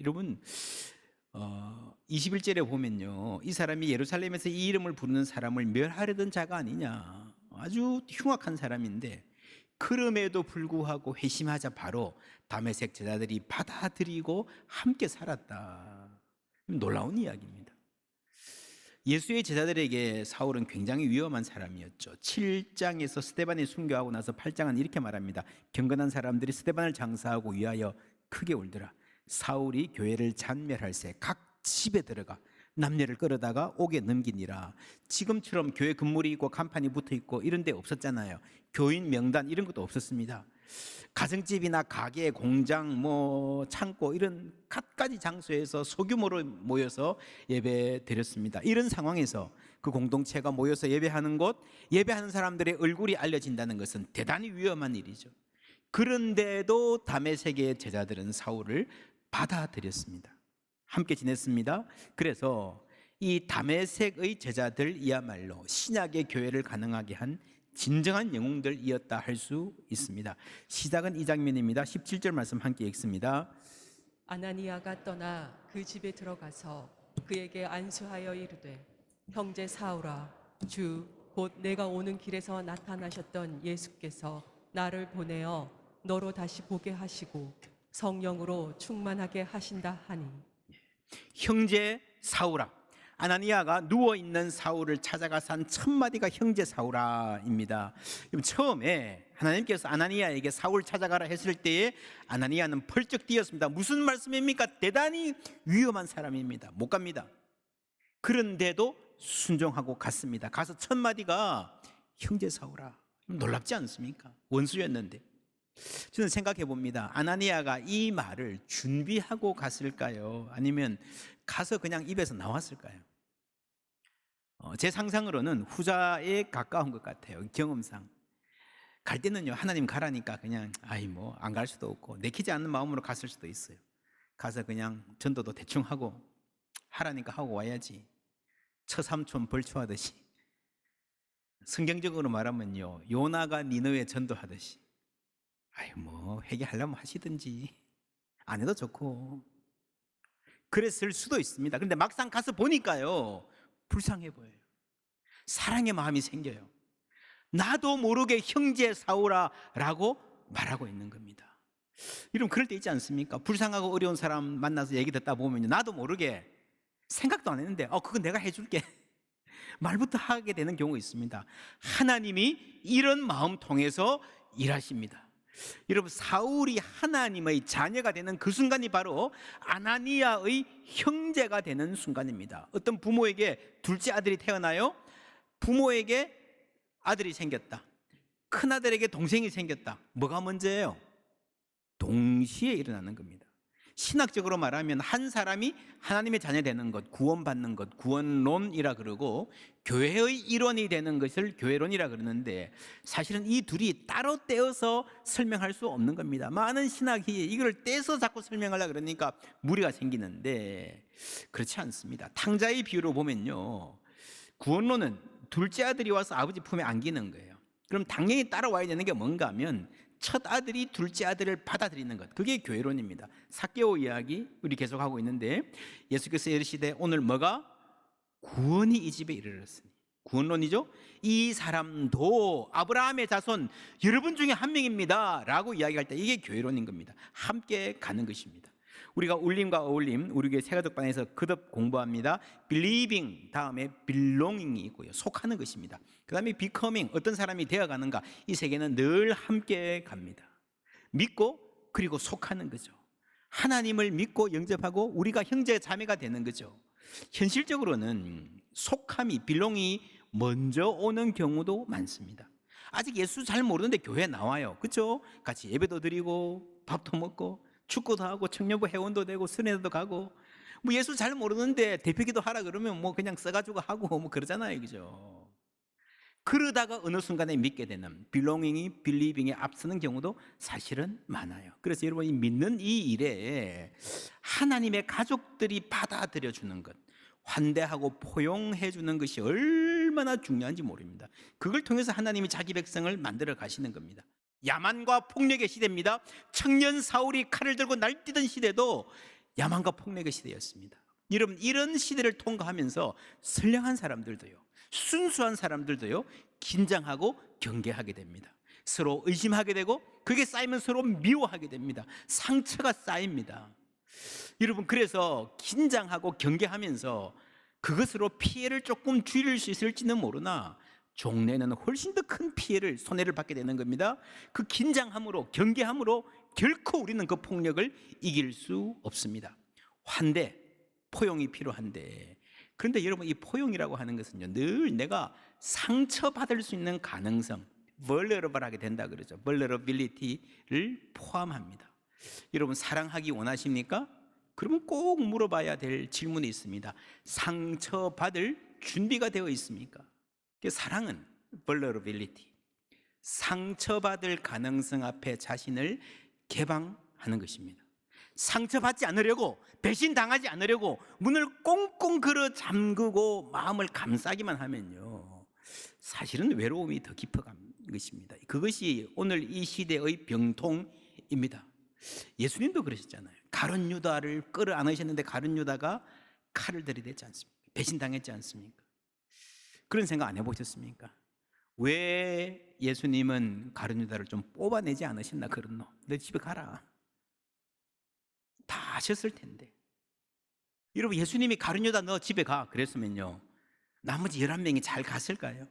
여러분 21절에 보면요, 이 사람이 예루살렘에서 이 이름을 부르는 사람을 멸하려던 자가 아니냐, 아주 흉악한 사람인데 그럼에도 불구하고 회심하자 바로 다메섹 제자들이 받아들이고 함께 살았다. 놀라운 이야기입니다. 예수의 제자들에게 사울은 굉장히 위험한 사람이었죠. 7장에서 스데반이 순교하고 나서 8장은 이렇게 말합니다. 경건한 사람들이 스데반을 장사하고 위하여 크게 울더라. 사울이 교회를 잔멸할새 각 집에 들어가 남녀를 끌어다가 옥에 넘기니라. 지금처럼 교회 건물이 있고 간판이 붙어 있고 이런 데 없었잖아요. 교인 명단 이런 것도 없었습니다. 가정집이나 가게, 공장, 창고 이런 갖가지 장소에서 소규모로 모여서 예배 드렸습니다. 이런 상황에서 그 공동체가 모여서 예배하는 곳, 예배하는 사람들의 얼굴이 알려진다는 것은 대단히 위험한 일이죠. 그런데도 다메섹의 제자들은 사울을 받아들였습니다. 함께 지냈습니다. 그래서 이 다메섹의 제자들이야말로 신약의 교회를 가능하게 한 진정한 영웅들이었다 할 수 있습니다. 시작은 이 장면입니다. 17절 말씀 함께 읽습니다. 아나니아가 떠나 그 집에 들어가서 그에게 안수하여 이르되, 형제 사울아, 주 곧 내가 오는 길에서 나타나셨던 예수께서 나를 보내어 너로 다시 보게 하시고 성령으로 충만하게 하신다 하니. 형제 사울아. 아나니아가 누워있는 사울을 찾아가서 한 첫 마디가 형제 사울아입니다. 처음에 하나님께서 아나니아에게 사울 찾아가라 했을 때에 아나니아는 펄쩍 뛰었습니다. 무슨 말씀입니까? 대단히 위험한 사람입니다. 못 갑니다. 그런데도 순종하고 갔습니다. 가서 첫 마디가 형제 사울아. 놀랍지 않습니까? 원수였는데. 저는 생각해 봅니다. 아나니아가 이 말을 준비하고 갔을까요? 아니면 가서 그냥 입에서 나왔을까요? 제 상상으로는 후자에 가까운 것 같아요. 경험상 갈 때는요, 하나님 가라니까 그냥 안 갈 수도 없고 내키지 않는 마음으로 갔을 수도 있어요. 가서 그냥 전도도 대충 하고 하라니까 하고 와야지. 처삼촌 벌초하듯이. 성경적으로 말하면요, 요나가 니느웨 전도하듯이 회개하려면 하시든지 안 해도 좋고 그랬을 수도 있습니다. 그런데 막상 가서 보니까요, 불쌍해 보여요. 사랑의 마음이 생겨요. 나도 모르게 형제 사울아 라고 말하고 있는 겁니다. 여러분, 그럴 때 있지 않습니까? 불쌍하고 어려운 사람 만나서 얘기 듣다 보면 나도 모르게 생각도 안 했는데 그건 내가 해줄게 말부터 하게 되는 경우가 있습니다. 하나님이 이런 마음 통해서 일하십니다. 여러분, 사울이 하나님의 자녀가 되는 그 순간이 바로 아나니아의 형제가 되는 순간입니다. 어떤 부모에게 둘째 아들이 태어나요. 부모에게 아들이 생겼다. 큰아들에게 동생이 생겼다. 뭐가 먼저예요? 동시에 일어나는 겁니다. 신학적으로 말하면 한 사람이 하나님의 자녀 되는 것, 구원받는 것, 구원론이라 그러고 교회의 일원이 되는 것을 교회론이라 그러는데, 사실은 이 둘이 따로 떼어서 설명할 수 없는 겁니다. 많은 신학이 이걸 떼서 자꾸 설명하려고 그러니까 무리가 생기는데 그렇지 않습니다. 탕자의 비유로 보면요, 구원론은 둘째 아들이 와서 아버지 품에 안기는 거예요. 그럼 당연히 따라와야 되는 게 뭔가 하면 첫 아들이 둘째 아들을 받아들이는 것, 그게 교회론입니다. 삭개오 이야기 우리 계속하고 있는데, 예수께서 이르시되 오늘 뭐가? 구원이 이 집에 이르렀으니. 구원론이죠. 이 사람도 아브라함의 자손 여러분 중에 한 명입니다 라고 이야기할 때 이게 교회론인 겁니다. 함께 가는 것입니다. 우리가 울림과 어울림, 우리 교회 새가족반에서 거듭 공부합니다. believing 다음에 belonging이 있고요, 속하는 것입니다. 그 다음에 becoming, 어떤 사람이 되어가는가, 이 세 개는 늘 함께 갑니다. 믿고 그리고 속하는 거죠. 하나님을 믿고 영접하고 우리가 형제 자매가 되는 거죠. 현실적으로는 속함이, belong이 먼저 오는 경우도 많습니다. 아직 예수 잘 모르는데 교회에 나와요. 그렇죠? 같이 예배도 드리고 밥도 먹고 축구도 하고 청년부 회원도 되고 선회도 가고 예수 잘 모르는데 대표기도 하라 그러면 그냥 써가지고 하고 그러잖아요. 그죠? 그러다가 어느 순간에 믿게 되는 belonging이 believing에 앞서는 경우도 사실은 많아요. 그래서 여러분이 믿는 이 일에 하나님의 가족들이 받아들여 주는 것, 환대하고 포용해 주는 것이 얼마나 중요한지 모릅니다. 그걸 통해서 하나님이 자기 백성을 만들어 가시는 겁니다. 야만과 폭력의 시대입니다. 청년 사울이 칼을 들고 날뛰던 시대도 야망과 폭력의 시대였습니다. 여러분, 이런 시대를 통과하면서 선량한 사람들도요, 순수한 사람들도요, 긴장하고 경계하게 됩니다. 서로 의심하게 되고, 그게 쌓이면 서로 미워하게 됩니다. 상처가 쌓입니다. 여러분, 그래서 긴장하고 경계하면서 그것으로 피해를 조금 줄일 수 있을지는 모르나 종래는 훨씬 더 큰 피해를, 손해를 받게 되는 겁니다. 그 긴장함으로, 경계함으로 결코 우리는 그 폭력을 이길 수 없습니다. 환대, 포용이 필요한데, 그런데 여러분, 이 포용이라고 하는 것은요, 늘 내가 상처받을 수 있는 가능성, vulnerable하게 된다 그러죠. vulnerability를 포함합니다. 여러분, 사랑하기 원하십니까? 그러면 꼭 물어봐야 될 질문이 있습니다. 상처받을 준비가 되어 있습니까? 사랑은 vulnerability, 상처받을 가능성 앞에 자신을 개방하는 것입니다. 상처받지 않으려고, 배신당하지 않으려고 문을 꽁꽁 걸어 잠그고 마음을 감싸기만 하면요, 사실은 외로움이 더 깊어가는 것입니다. 그것이 오늘 이 시대의 병통입니다. 예수님도 그러셨잖아요. 가룟 유다를 끌어안으셨는데 가룟 유다가 칼을 들이댔지 않습니까? 배신당했지 않습니까? 그런 생각 안 해보셨습니까? 왜 예수님은 가룟 유다를 좀 뽑아내지 않으셨나? 그런 놈, 너 집에 가라. 다 아셨을 텐데. 여러분, 예수님이 가룟 유다 너 집에 가 그랬으면요, 나머지 11명이 잘 갔을까요?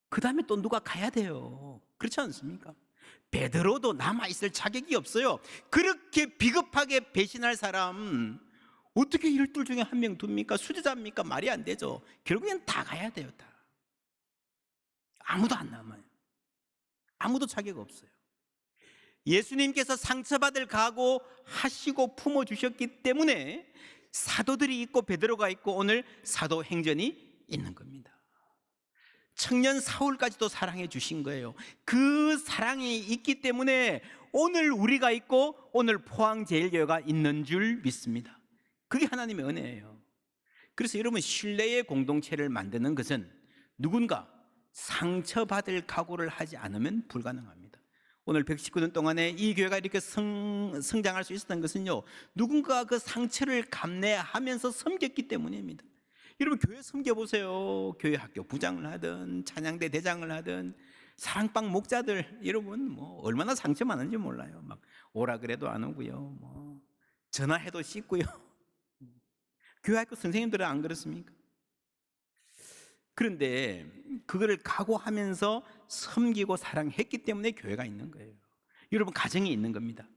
그 다음에 또 누가 가야 돼요. 그렇지 않습니까? 베드로도 남아있을 자격이 없어요. 그렇게 비겁하게 배신할 사람 어떻게 12 중에 1명 둡니까? 수제자입니까? 말이 안 되죠. 결국엔 다 가야 돼요. 다. 아무도 안 남아요. 아무도 자격 없어요. 예수님께서 상처받을 각오 하시고 품어주셨기 때문에 사도들이 있고 베드로가 있고 오늘 사도행전이 있는 겁니다. 청년 사울까지도 사랑해 주신 거예요. 그 사랑이 있기 때문에 오늘 우리가 있고 오늘 포항제일교회가 있는 줄 믿습니다. 그게 하나님의 은혜예요. 그래서 여러분, 신뢰의 공동체를 만드는 것은 누군가 상처받을 각오를 하지 않으면 불가능합니다. 오늘 119년 동안에 이 교회가 이렇게 성장할 수 있었던 것은요, 누군가 그 상처를 감내하면서 섬겼기 때문입니다. 여러분, 교회 섬겨보세요. 교회 학교 부장을 하든 찬양대 대장을 하든 사랑방 목자들, 여러분 뭐 얼마나 상처 많은지 몰라요. 막 오라 그래도 안 오고요, 뭐 전화해도 씻고요. 교회 학교 선생님들은 안 그렇습니까? 그런데 그거를 각오하면서 섬기고 사랑했기 때문에 교회가 있는 거예요. 여러분, 가정이 있는 겁니다.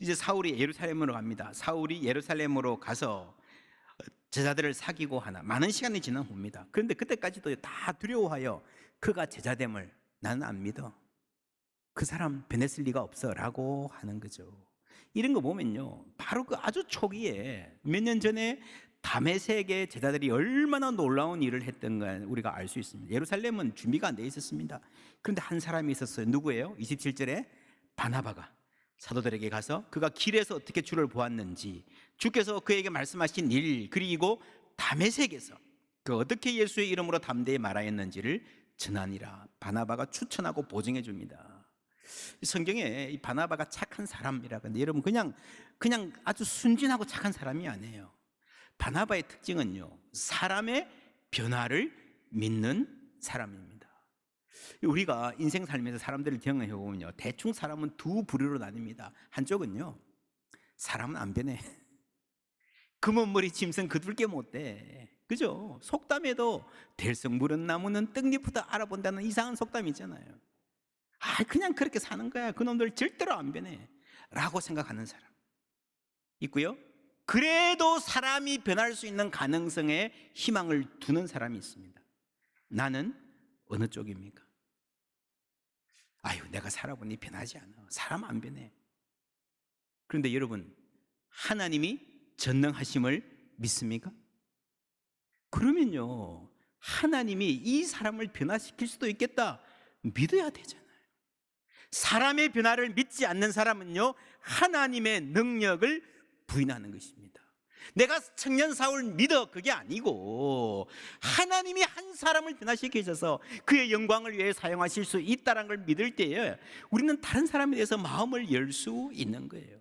이제 사울이 예루살렘으로 갑니다. 사울이 예루살렘으로 가서 제자들을 사귀고 하나 많은 시간이 지난 후입니다. 그런데 그때까지도 다 두려워하여 그가 제자됨을 나는 안 믿어, 그 사람 변했을 리가 없어 라고 하는 거죠. 이런 거 보면요, 바로 그 아주 초기에 몇 년 전에 다메섹의 제자들이 얼마나 놀라운 일을 했던 걸 우리가 알 수 있습니다. 예루살렘은 준비가 안 돼 있었습니다. 그런데 한 사람이 있었어요. 누구예요? 27절에 바나바가 사도들에게 가서 그가 길에서 어떻게 주를 보았는지, 주께서 그에게 말씀하신 일, 그리고 다메섹에서 그 어떻게 예수의 이름으로 담대히 말하였는지를 전하니라. 바나바가 추천하고 보증해 줍니다. 성경에 이 바나바가 착한 사람이라고 하는데 여러분, 그냥 아주 순진하고 착한 사람이 아니에요. 바나바의 특징은요, 사람의 변화를 믿는 사람입니다. 우리가 인생 살면서 사람들을 경험해 보면요, 대충 사람은 두 부류로 나뉩니다. 한쪽은요, 사람은 안 변해. 금은머리 짐승 그둘게 못돼. 그죠? 속담에도 될성 무른 나무는 떡잎부터 알아본다는 이상한 속담이 있잖아요. 그냥 그렇게 사는 거야. 그놈들 절대로 안 변해 라고 생각하는 사람 있고요, 그래도 사람이 변할 수 있는 가능성에 희망을 두는 사람이 있습니다. 나는 어느 쪽입니까? 내가 살아보니 변하지 않아. 사람 안 변해. 그런데 여러분, 하나님이 전능하심을 믿습니까? 그러면요, 하나님이 이 사람을 변화시킬 수도 있겠다 믿어야 되잖아요. 사람의 변화를 믿지 않는 사람은요, 하나님의 능력을 부인하는 것입니다. 내가 청년 사울 믿어, 그게 아니고 하나님이 한 사람을 변화시키셔서 그의 영광을 위해 사용하실 수 있다는 걸 믿을 때에 우리는 다른 사람에 대해서 마음을 열 수 있는 거예요.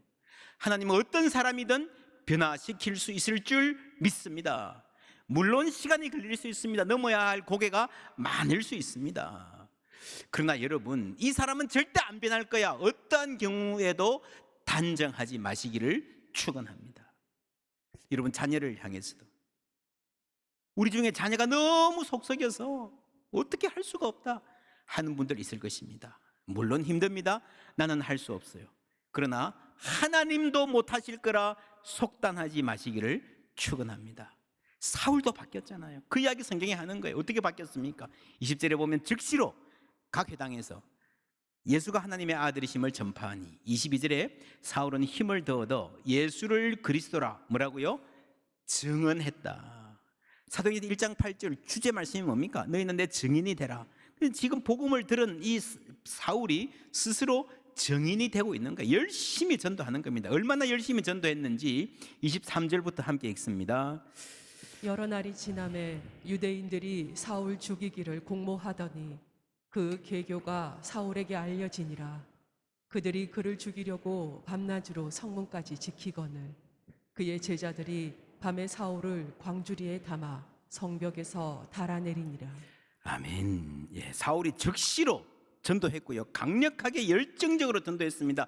하나님은 어떤 사람이든 변화시킬 수 있을 줄 믿습니다. 물론 시간이 걸릴 수 있습니다. 넘어야 할 고개가 많을 수 있습니다. 그러나 여러분, 이 사람은 절대 안 변할 거야, 어떠한 경우에도 단정하지 마시기를 축원합니다. 여러분, 자녀를 향해서도 우리 중에 자녀가 너무 속썩여서 어떻게 할 수가 없다 하는 분들 있을 것입니다. 물론 힘듭니다. 나는 할 수 없어요. 그러나 하나님도 못하실 거라 속단하지 마시기를 축원합니다. 사울도 바뀌었잖아요. 그 이야기 성경에 하는 거예요. 어떻게 바뀌었습니까? 20절에 보면 즉시로 각 회당에서 예수가 하나님의 아들이심을 전파하니, 22절에 사울은 힘을 더 얻어 예수를 그리스도라 뭐라고요? 증언했다. 사도행전 1장 8절 주제 말씀이 뭡니까? 너희는 내 증인이 되라. 지금 복음을 들은 이 사울이 스스로 증인이 되고 있는 거예요. 열심히 전도하는 겁니다. 얼마나 열심히 전도했는지 23절부터 함께 읽습니다. 여러 날이 지남에 유대인들이 사울 죽이기를 공모하더니 그 계교가 사울에게 알려지니라. 그들이 그를 죽이려고 밤낮으로 성문까지 지키거늘 그의 제자들이 밤에 사울을 광주리에 담아 성벽에서 달아내리니라. 아멘. 예, 사울이 즉시로 전도했고요, 강력하게 열정적으로 전도했습니다.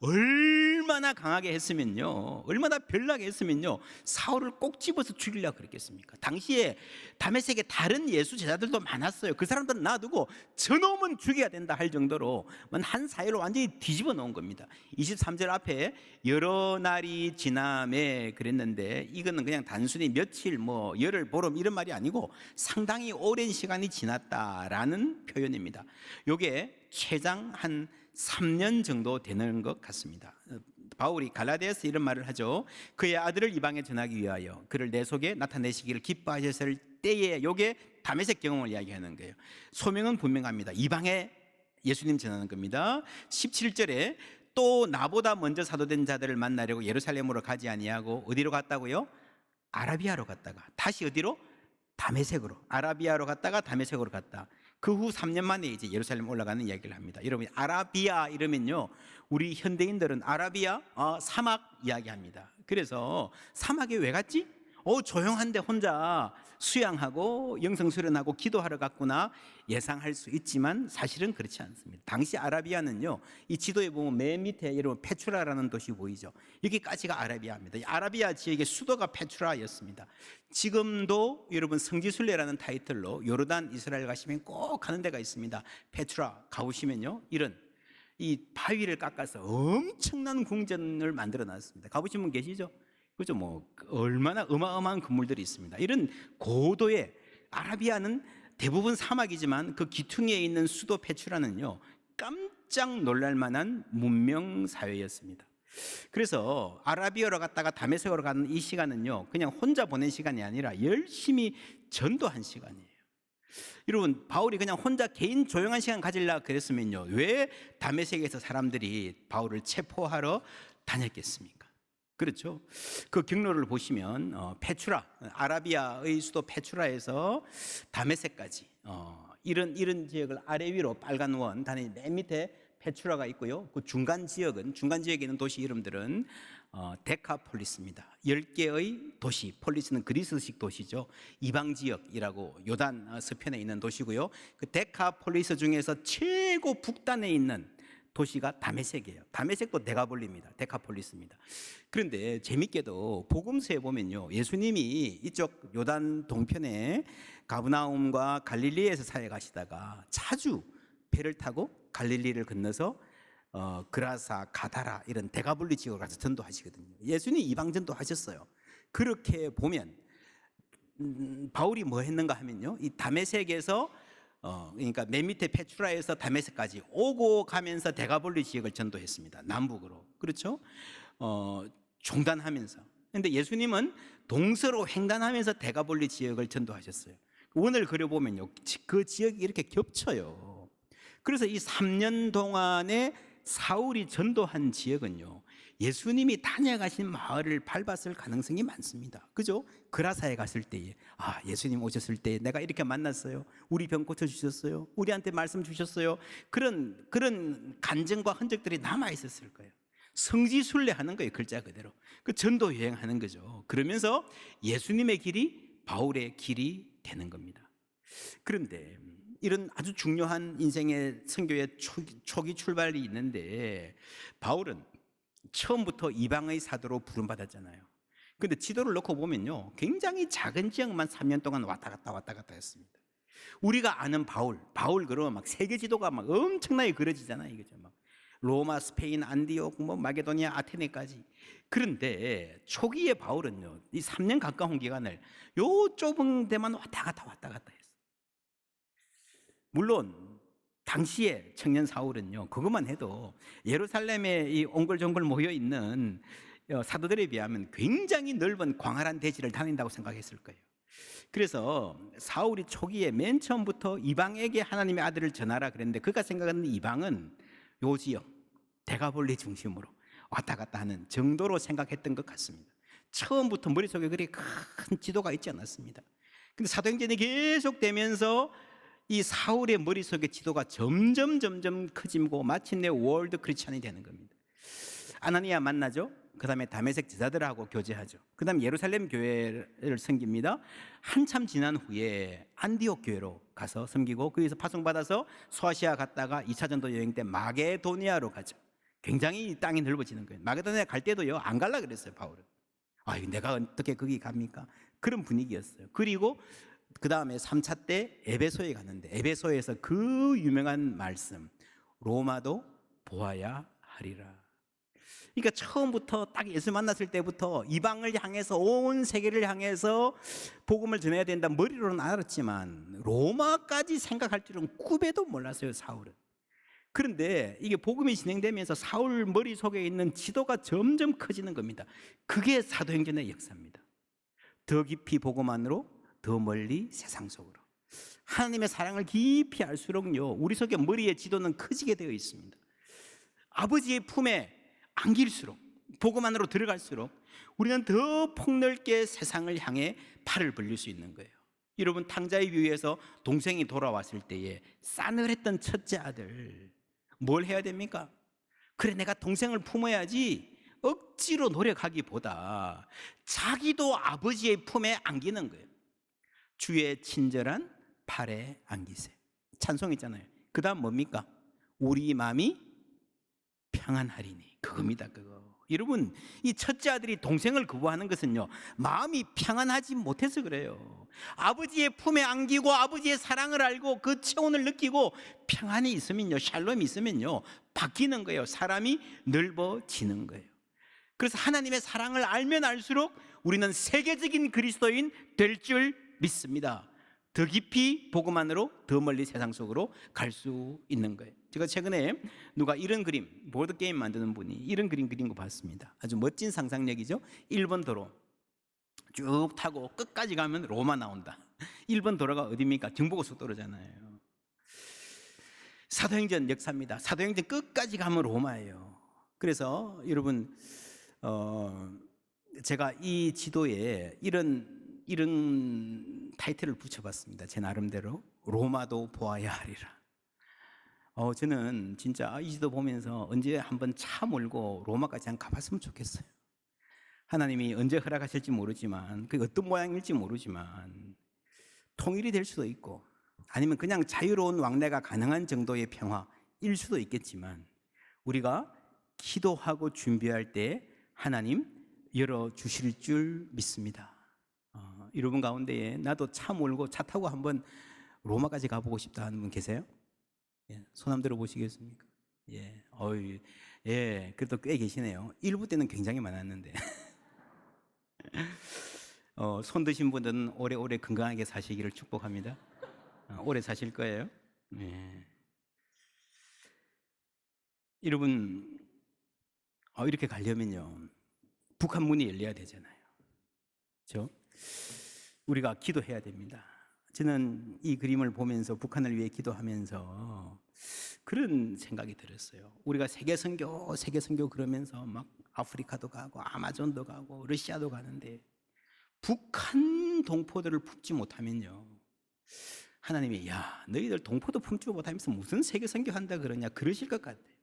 얼마나 강하게 했으면요, 얼마나 별나게 했으면요, 사울을 꼭 집어서 죽이려고 그랬겠습니까? 당시에 다메섹에 다른 예수 제자들도 많았어요. 그 사람들은 놔두고 저놈은 죽여야 된다 할 정도로 한 사회를 완전히 뒤집어 놓은 겁니다. 23절 앞에 여러 날이 지남에 그랬는데, 이거는 그냥 단순히 며칠, 열흘, 보름 이런 말이 아니고 상당히 오랜 시간이 지났다라는 표현입니다. 요게 최장 한 3년 정도 되는 것 같습니다. 바울이 갈라디아서 이런 말을 하죠. 그의 아들을 이방에 전하기 위하여 그를 내 속에 나타내시기를 기뻐하셨을 때에, 요게 다메섹 경험을 이야기하는 거예요. 소명은 분명합니다. 이방에 예수님 전하는 겁니다. 17절에 또 나보다 먼저 사도된 자들을 만나려고 예루살렘으로 가지 아니하고 어디로 갔다고요? 아라비아로 갔다가 다시 어디로? 다메섹으로. 아라비아로 갔다가 다메섹으로 갔다. 그 후 3년 만에 이제 예루살렘 올라가는 이야기를 합니다. 여러분, 아라비아 이러면요, 우리 현대인들은 아라비아 사막 이야기합니다. 그래서 사막에 왜 갔지? 조용한데 혼자 수양하고 영성 수련하고 기도하러 갔구나 예상할 수 있지만 사실은 그렇지 않습니다. 당시 아라비아는요, 이 지도에 보면 맨 밑에 여러분 페트라라는 도시 보이죠? 여기까지가 아라비아입니다. 이 아라비아 지역의 수도가 페트라였습니다. 지금도 여러분 성지순례라는 타이틀로 요르단 이스라엘 가시면 꼭 가는 데가 있습니다. 페트라 가보시면요, 이런 이 바위를 깎아서 엄청난 궁전을 만들어 놨습니다. 가보신 분 계시죠? 그죠? 얼마나 어마어마한 건물들이 있습니다. 이런 고도의, 아라비아는 대부분 사막이지만 그 기퉁에 있는 수도 페트라는요, 깜짝 놀랄 만한 문명 사회였습니다. 그래서 아라비아로 갔다가 다메섹으로 가는 이 시간은요, 그냥 혼자 보낸 시간이 아니라 열심히 전도한 시간이에요. 여러분, 바울이 그냥 혼자 개인 조용한 시간 가지려고 그랬으면요, 왜 다메섹에서 사람들이 바울을 체포하러 다녔겠습니까? 그렇죠. 그 경로를 보시면 페트라, 아라비아의 수도 페트라에서 다메섹까지 이런 지역을 아래 위로 빨간 원 단위 맨 밑에 페트라가 있고요. 그 중간 지역에 있는 도시 이름들은 데카폴리스입니다. 10개의 도시, 폴리스는 그리스식 도시죠. 이방 지역이라고 요단 서편에 있는 도시고요. 그 데카폴리스 중에서 최고 북단에 있는 도시가 다메섹이에요. 다메섹도 데가볼리입니다. 데카폴리스입니다. 그런데 재밌게도 복음서에 보면요, 예수님이 이쪽 요단 동편에 가브나움과 갈릴리에서 사회 가시다가 자주 배를 타고 갈릴리를 건너서 그라사, 가다라 이런 데가볼리 지역을 가서 전도하시거든요. 예수님이 이방 전도하셨어요. 그렇게 보면 바울이 뭐 했는가 하면요, 이 다메섹에서 그러니까 맨 밑에 페트라에서 다메섹까지 오고 가면서 데가볼리 지역을 전도했습니다. 남북으로. 그렇죠? 종단하면서. 그런데 예수님은 동서로 횡단하면서 데가볼리 지역을 전도하셨어요. 원을 그려보면요, 그 지역이 이렇게 겹쳐요. 그래서 이 3년 동안에 사울이 전도한 지역은요, 예수님이 다녀가신 마을을 밟았을 가능성이 많습니다. 그죠? 그라사에 갔을 때에 예수님 오셨을 때 내가 이렇게 만났어요. 우리 병 고쳐주셨어요. 우리한테 말씀 주셨어요. 그런 간증과 흔적들이 남아 있었을 거예요. 성지순례하는 거예요. 글자 그대로. 그 전도 여행하는 거죠. 그러면서 예수님의 길이 바울의 길이 되는 겁니다. 그런데 이런 아주 중요한 인생의 선교의 초기 출발이 있는데, 바울은 처음부터 이방의 사도로 부름받았잖아요. 근데 지도를 놓고 보면요, 굉장히 작은 지역만 3년 동안 왔다 갔다 했습니다. 우리가 아는 바울 그러면 막 세계 지도가 막 엄청나게 그려지잖아요. 이거죠. 막 로마, 스페인, 안디옥, 뭐 마게도니아, 아테네까지. 그런데 초기의 바울은요, 이 3년 가까운 기간을 요 좁은 데만 왔다 갔다 했어요. 물론 당시에 청년 사울은요, 그것만 해도 예루살렘에 이 옹글종글 모여 있는 사도들에 비하면 굉장히 넓은 광활한 대지를 다닌다고 생각했을 거예요. 그래서 사울이 초기에 맨 처음부터 이방에게 하나님의 아들을 전하라 그랬는데, 그가 생각하는 이방은 요 지역 데가볼리 중심으로 왔다 갔다 하는 정도로 생각했던 것 같습니다. 처음부터 머릿속에 그리 큰 지도가 있지 않았습니다. 근데 사도행전이 계속되면서 이 사울의 머릿속에 지도가 점점 커지고 마침내 월드 크리스천이 되는 겁니다. 아나니아 만나죠. 그 다음에 다메섹 제자들하고 교제하죠. 그 다음에 예루살렘 교회를 섬깁니다. 한참 지난 후에 안디옥 교회로 가서 섬기고, 거기서 파송받아서 소아시아 갔다가 2차 전도 여행 때 마게도니아로 가죠. 굉장히 땅이 넓어지는 거예요. 마게도니아 갈 때도요, 안 갈라 그랬어요, 바울은. 내가 어떻게 거기 갑니까? 그런 분위기였어요. 그리고 그 다음에 3차 때 에베소에 갔는데, 에베소에서 그 유명한 말씀, 로마도 보아야 하리라. 그러니까 처음부터 딱 예수 만났을 때부터 이방을 향해서, 온 세계를 향해서 복음을 전해야 된다 머리로는 알았지만 로마까지 생각할 줄은 꿈에도 몰랐어요, 사울은. 그런데 이게 복음이 진행되면서 사울 머릿속에 있는 지도가 점점 커지는 겁니다. 그게 사도행전의 역사입니다. 더 깊이 복음 안으로, 더 멀리 세상 속으로. 하나님의 사랑을 깊이 알수록요, 우리 속에 머리의 지도는 커지게 되어 있습니다. 아버지의 품에 안길수록, 복음 안으로 들어갈수록 우리는 더 폭넓게 세상을 향해 팔을 벌릴 수 있는 거예요. 여러분, 탕자의 비유에서 동생이 돌아왔을 때에 싸늘했던 첫째 아들 뭘 해야 됩니까? 그래, 내가 동생을 품어야지 억지로 노력하기보다 자기도 아버지의 품에 안기는 거예요. 주의 친절한 팔에 안기세. 찬송 있잖아요. 그 다음 뭡니까? 우리 마음이 평안하리니. 그겁니다, 그거. 여러분, 이 첫째 아들이 동생을 거부하는 것은요, 마음이 평안하지 못해서 그래요. 아버지의 품에 안기고 아버지의 사랑을 알고 그 체온을 느끼고 평안이 있으면요, 샬롬이 있으면요, 바뀌는 거예요. 사람이 넓어지는 거예요. 그래서 하나님의 사랑을 알면 알수록 우리는 세계적인 그리스도인 될 줄 믿습니다. 더 깊이 복음 안으로, 더 멀리 세상 속으로 갈 수 있는 거예요. 제가 최근에 누가 이런 그림, 보드게임 만드는 분이 이런 그림 그린 거 봤습니다. 아주 멋진 상상력이죠. 1번 도로 쭉 타고 끝까지 가면 로마 나온다. 1번 도로가 어디입니까? 경부고속도로잖아요. 사도행전 역사입니다. 사도행전 끝까지 가면 로마예요. 그래서 여러분, 제가 이 지도에 이런 타이틀을 붙여봤습니다. 제 나름대로. 로마도 보아야 하리라. 저는 진짜 이 지도 보면서 언제 한번 차 몰고 로마까지 한번 가봤으면 좋겠어요. 하나님이 언제 허락하실지 모르지만, 그게 어떤 모양일지 모르지만 통일이 될 수도 있고, 아니면 그냥 자유로운 왕래가 가능한 정도의 평화일 수도 있겠지만, 우리가 기도하고 준비할 때 하나님 열어주실 줄 믿습니다. 여러분 가운데에 나도 차 몰고 차 타고 한번 로마까지 가보고 싶다 하는 분 계세요? 손 한번 들어보시겠습니까? 그래도 꽤 계시네요. 일부 때는 굉장히 많았는데. 손 드신 분들은 오래오래 건강하게 사시기를 축복합니다. 오래 사실 거예요. 여러분, 이렇게 가려면요, 북한 문이 열려야 되잖아요. 그렇죠? 우리가 기도해야 됩니다. 저는 이 그림을 보면서 북한을 위해 기도하면서 그런 생각이 들었어요. 우리가 세계 선교 그러면서 막 아프리카도 가고 아마존도 가고 러시아도 가는데 북한 동포들을 품지 못하면요, 하나님이 야, 너희들 동포도 품지 못하면서 무슨 세계 선교한다 그러냐 그러실 것 같아요.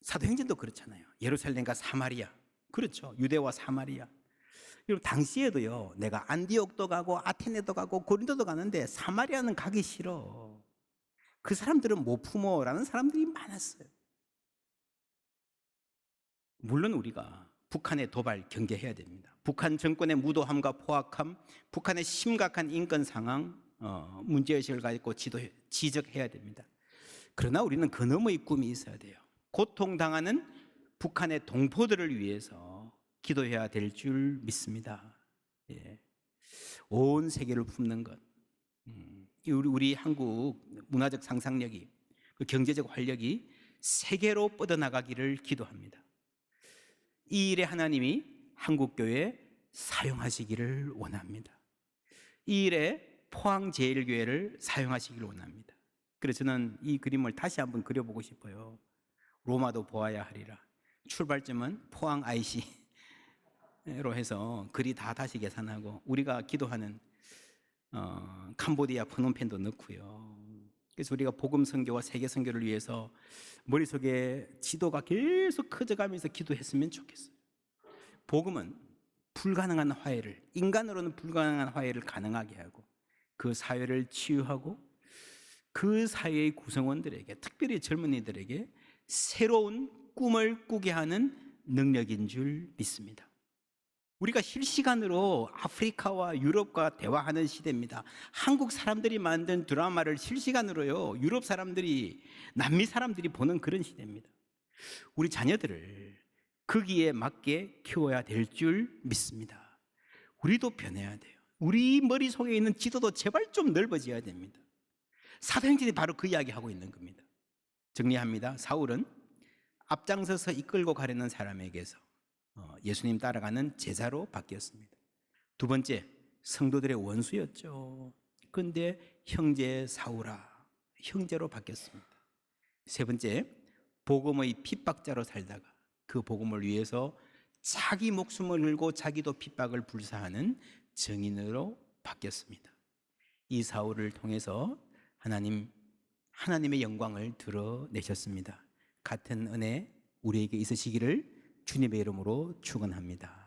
사도행전도 그렇잖아요. 예루살렘과 사마리아. 그렇죠. 유대와 사마리아. 그리고 당시에도요, 내가 안디옥도 가고 아테네도 가고 고린도도 가는데 사마리아는 가기 싫어. 그 사람들은 못 품어라는 사람들이 많았어요. 물론 우리가 북한의 도발 경계해야 됩니다. 북한 정권의 무도함과 포악함, 북한의 심각한 인권 상황, 문제의식을 가지고 지적해야 됩니다. 그러나 우리는 그 너머의 꿈이 있어야 돼요. 고통당하는 북한의 동포들을 위해서 기도해야 될 줄 믿습니다. 예. 온 세계를 품는 것. 우리 한국 문화적 상상력이, 그 경제적 활력이 세계로 뻗어나가기를 기도합니다. 이 일에 하나님이 한국교회 사용하시기를 원합니다. 이 일에 포항제일교회를 사용하시기를 원합니다. 그래서 저는 이 그림을 다시 한번 그려보고 싶어요. 로마도 보아야 하리라. 출발점은 포항 IC로 해서 글이 다 다시 계산하고 우리가 기도하는 캄보디아 프놈펜도 넣고요. 그래서 우리가 복음 선교와 세계 선교를 위해서 머릿속에 지도가 계속 커져가면서 기도했으면 좋겠어요. 복음은 불가능한 화해를, 인간으로는 불가능한 화해를 가능하게 하고 그 사회를 치유하고 그 사회의 구성원들에게, 특별히 젊은이들에게 새로운 꿈을 꾸게 하는 능력인 줄 믿습니다. 우리가 실시간으로 아프리카와 유럽과 대화하는 시대입니다. 한국 사람들이 만든 드라마를 실시간으로요, 유럽 사람들이, 남미 사람들이 보는 그런 시대입니다. 우리 자녀들을 거기에 맞게 키워야 될 줄 믿습니다. 우리도 변해야 돼요. 우리 머릿속에 있는 지도도 제발 좀 넓어져야 됩니다. 사도행전이 바로 그 이야기하고 있는 겁니다. 정리합니다. 사울은 앞장서서 이끌고 가려는 사람에게서 예수님 따라가는 제자로 바뀌었습니다. 두 번째, 성도들의 원수였죠. 그런데 형제 사울아, 형제로 바뀌었습니다. 세 번째, 복음의 핍박자로 살다가 그 복음을 위해서 자기 목숨을 걸고 자기도 핍박을 불사하는 증인으로 바뀌었습니다. 이 사울을 통해서 하나님의 영광을 드러내셨습니다. 같은 은혜 우리에게 있으시기를 주님의 이름으로 축원합니다.